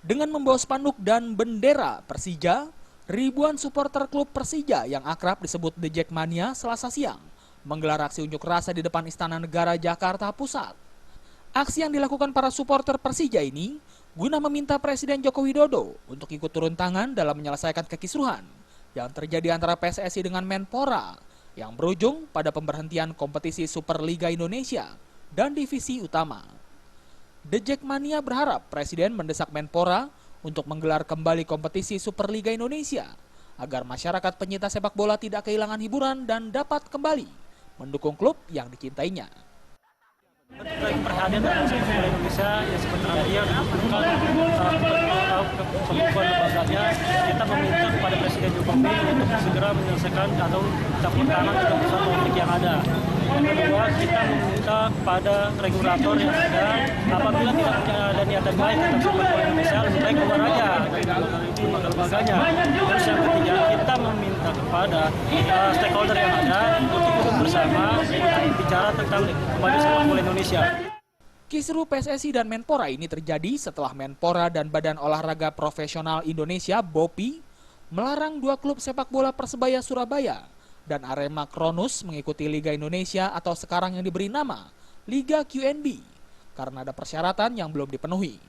Dengan membawa spanduk dan bendera Persija, ribuan supporter klub Persija yang akrab disebut The Jackmania Selasa siang menggelar aksi unjuk rasa di depan Istana Negara Jakarta Pusat. Aksi yang dilakukan para supporter Persija ini guna meminta Presiden Joko Widodo untuk ikut turun tangan dalam menyelesaikan kekisruhan yang terjadi antara PSSI dengan Menpora yang berujung pada pemberhentian kompetisi Superliga Indonesia dan Divisi Utama. The Jackmania berharap Presiden mendesak Menpora untuk menggelar kembali kompetisi Superliga Indonesia agar masyarakat pencinta sepak bola tidak kehilangan hiburan dan dapat kembali mendukung klub yang dicintainya. Perhatian terhadap sepak bola Indonesia yang seperti dia bukan kemampuan lembaga, kita meminta kepada Presiden Jokowi untuk segera menyelesaikan atau campur tangan dengan persoalan konflik yang ada. Yang kedua, kita meminta kepada regulator yang ada, apabila tidak ada niatan baik tentang sepak bola Indonesia, lebih baik keluar aja dari lembaganya. Terus yang ketiga, kita meminta kepada stakeholder yang ada untuk duduk bersama bicara tentang kembali sepak bola Indonesia. Kisruh PSSI dan Menpora ini terjadi setelah Menpora dan Badan Olahraga Profesional Indonesia (BOPI) melarang dua klub sepak bola Persebaya Surabaya dan Arema Kronus mengikuti Liga Indonesia atau sekarang yang diberi nama Liga QNB karena ada persyaratan yang belum dipenuhi.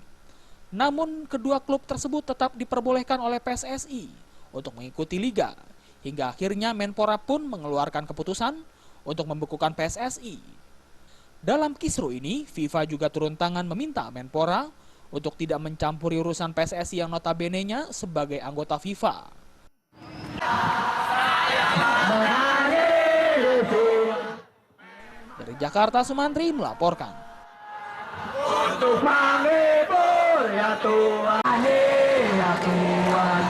Namun kedua klub tersebut tetap diperbolehkan oleh PSSI untuk mengikuti liga, hingga akhirnya Menpora pun mengeluarkan keputusan untuk membekukan PSSI. Dalam kisruh ini, FIFA juga turun tangan meminta Menpora untuk tidak mencampuri urusan PSSI yang notabene-nya sebagai anggota FIFA. Dari Jakarta, Sumantri melaporkan. Untuk menghibur ya Tuhan, ya Tuhan,